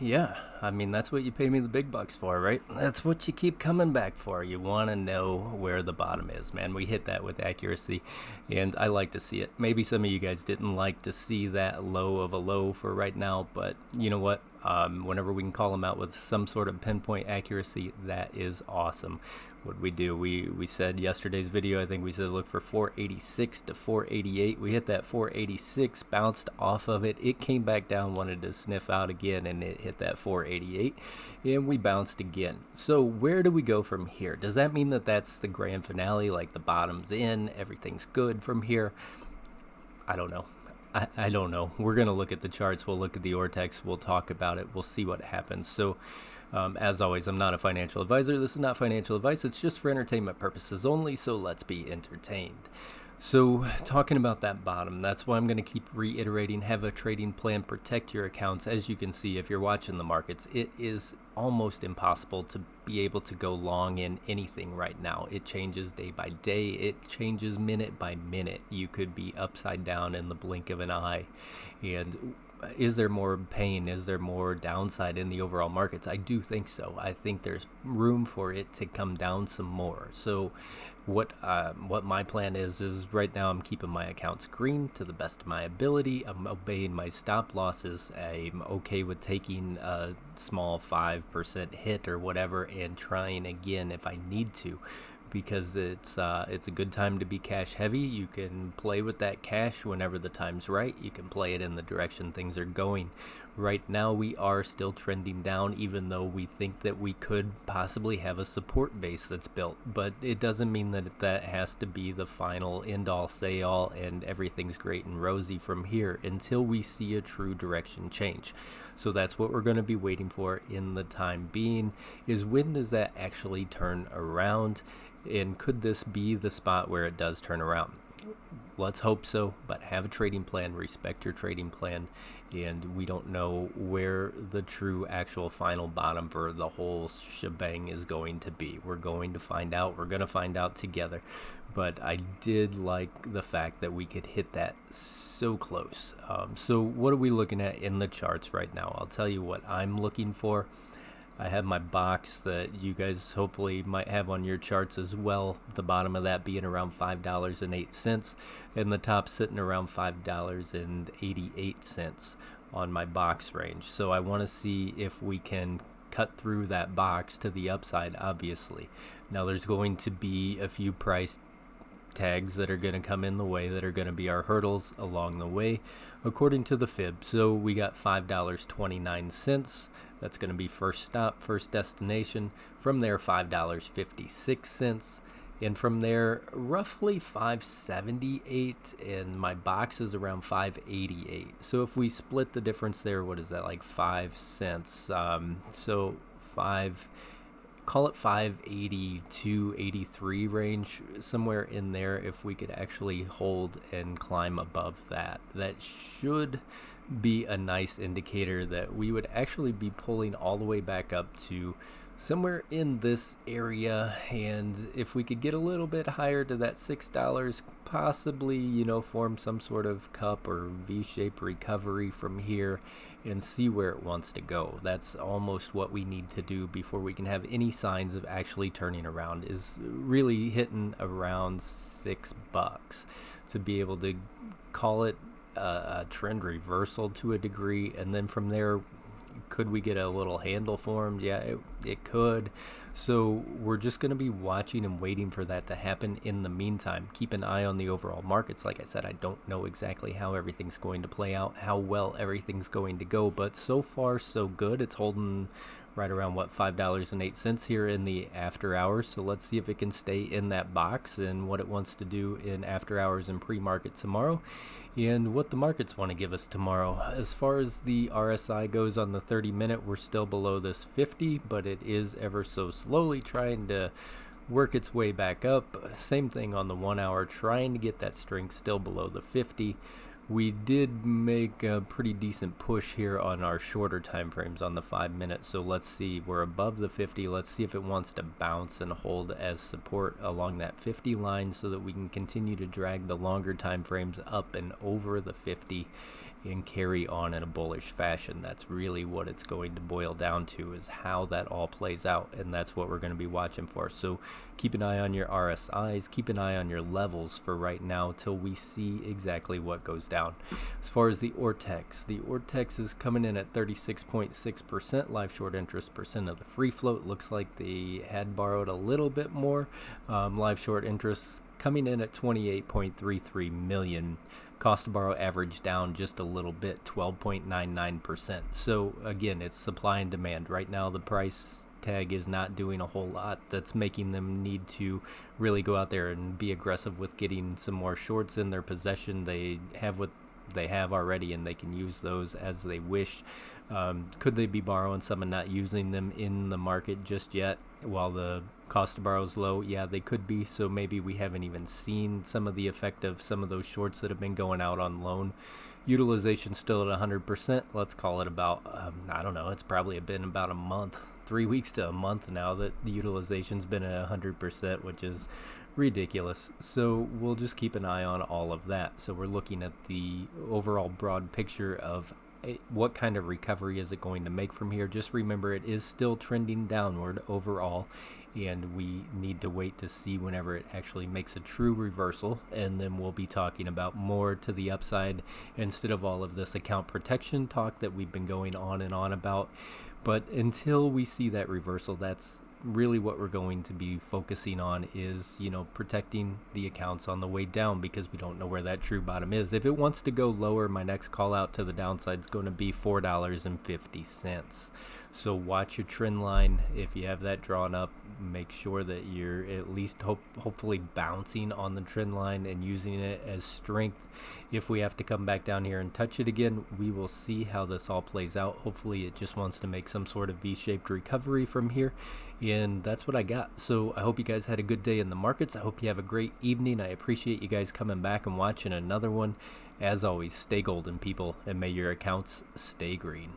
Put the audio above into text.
Yeah, I mean, that's what you pay me the big bucks for, right? That's what you keep coming back for. You want to know where the bottom is, man. We hit that with accuracy, and I like to see it. Maybe some of you guys didn't like to see that low of a low for right now, but you know what? Whenever we can call them out with some sort of pinpoint accuracy, that is awesome. What we do, we said yesterday's video, I think we said look for 486 to 488. We hit that 486, bounced off of it. It came back down, wanted to sniff out again, and it hit that 488, and we bounced again. So where do we go from here? Does that mean that that's the grand finale, like the bottom's in, everything's good from here? I don't know. I don't know. We're going to look at the charts. We'll look at the Ortex. We'll talk about it. We'll see what happens. So, as always, I'm not a financial advisor. This is not financial advice. It's just for entertainment purposes only. So let's be entertained. So talking about that bottom, that's why I'm going to keep reiterating, have a trading plan, protect your accounts. As you can see, if you're watching the markets, it is almost impossible to be able to go long in anything right now. It changes day by day. It changes minute by minute. You could be upside down in the blink of an eye. And is there more pain? Is there more downside in the overall markets? I do think so. I think there's room for it to come down some more. So what my plan is right now I'm keeping my accounts green to the best of my ability. I'm obeying my stop losses. I'm okay with taking a small 5% hit or whatever and trying again if I need to, because it's a good time to be cash heavy. You can play with that cash whenever the time's right. You can play it in the direction things are going. Right now we are still trending down, even though we think that we could possibly have a support base that's built, but it doesn't mean that that has to be the final end all say all and everything's great and rosy from here until we see a true direction change. So that's what we're going to be waiting for in the time being, is when does that actually turn around? And could this be the spot where it does turn around? Let's hope so, but have a trading plan, respect your trading plan, and we don't know where the true actual final bottom for the whole shebang is going to be. We're going to find out. We're going to find out together, but I did like the fact that we could hit that so close. So what are we looking at in the charts right now? I'll tell you what I'm looking for. I have my box that you guys hopefully might have on your charts as well. The bottom of that being around $5.08 and the top sitting around $5.88 on my box range. So I want to see if we can cut through that box to the upside, obviously. Now there's going to be a few price tags that are going to come in the way that are going to be our hurdles along the way according to the fib. So we got $5.29. That's going to be first stop, first destination. From there, $5.56, and from there roughly $5.78, and my box is around $5.88. So if we split the difference there, what is that, like 5 cents? So call it 582, 83 range, somewhere in there. If we could actually hold and climb above that, that should be a nice indicator that we would actually be pulling all the way back up to somewhere in this area. And if we could get a little bit higher to that $6, possibly, form some sort of cup or V-shaped recovery from here and see where it wants to go. That's almost what we need to do before we can have any signs of actually turning around, is really hitting around $6 to be able to call it a trend reversal to a degree. And then from there, could we get a little handle formed? Yeah, it could. So we're just going to be watching and waiting for that to happen. In the meantime, keep an eye on the overall markets. Like I said, I don't know exactly how everything's going to play out, how well everything's going to go, but so far so good. It's holding right around $5.08 here in the after hours. So let's see if it can stay in that box and what it wants to do in after hours and pre-market tomorrow, and what the markets want to give us tomorrow. As far as the RSI goes on the 30-minute, we're still below this 50, but it is ever so slowly trying to work its way back up. Same thing on the 1 hour, trying to get that strength still below the 50. We did make a pretty decent push here on our shorter time frames on the 5-minute. So let's see, we're above the 50. Let's see if it wants to bounce and hold as support along that 50 line so that we can continue to drag the longer time frames up and over the 50 and carry on in a bullish fashion. That's really what it's going to boil down to, is how that all plays out, and that's what we're going to be watching for. So keep an eye on your RSIs, keep an eye on your levels for right now till we see exactly what goes down. As far as the Ortex is coming in at 36.6% live short interest percent of the free float. Looks like they had borrowed a little bit more. Live short interest coming in at 28.33 million. Cost to borrow average down just a little bit, 12.99%. So again, it's supply and demand. Right now the price tag is not doing a whole lot that's making them need to really go out there and be aggressive with getting some more shorts in their possession. They have what they have already, and they can use those as they wish. Could they be borrowing some and not using them in the market just yet while the cost to borrow is low? Yeah, they could be. So maybe we haven't even seen some of the effect of some of those shorts that have been going out on loan. Utilization still at 100%. Let's call it about, I don't know, it's probably been about a month, 3 weeks to a month now that the utilization's been at 100%, which is ridiculous. So we'll just keep an eye on all of that. So we're looking at the overall broad picture of what kind of recovery is it going to make from here. Just remember, it is still trending downward overall, and we need to wait to see whenever it actually makes a true reversal, and then we'll be talking about more to the upside instead of all of this account protection talk that we've been going on and on about. But until we see that reversal, that's really what we're going to be focusing on, is, protecting the accounts on the way down, because we don't know where that true bottom is. If it wants to go lower, my next call out to the downside is going to be $4.50. So watch your trend line. If you have that drawn up, make sure that you're at least hopefully bouncing on the trend line and using it as strength. If we have to come back down here and touch it again, we will see how this all plays out. Hopefully it just wants to make some sort of V-shaped recovery from here. And that's what I got. So I hope you guys had a good day in the markets. I hope you have a great evening. I appreciate you guys coming back and watching another one. As always, stay golden, people, and may your accounts stay green.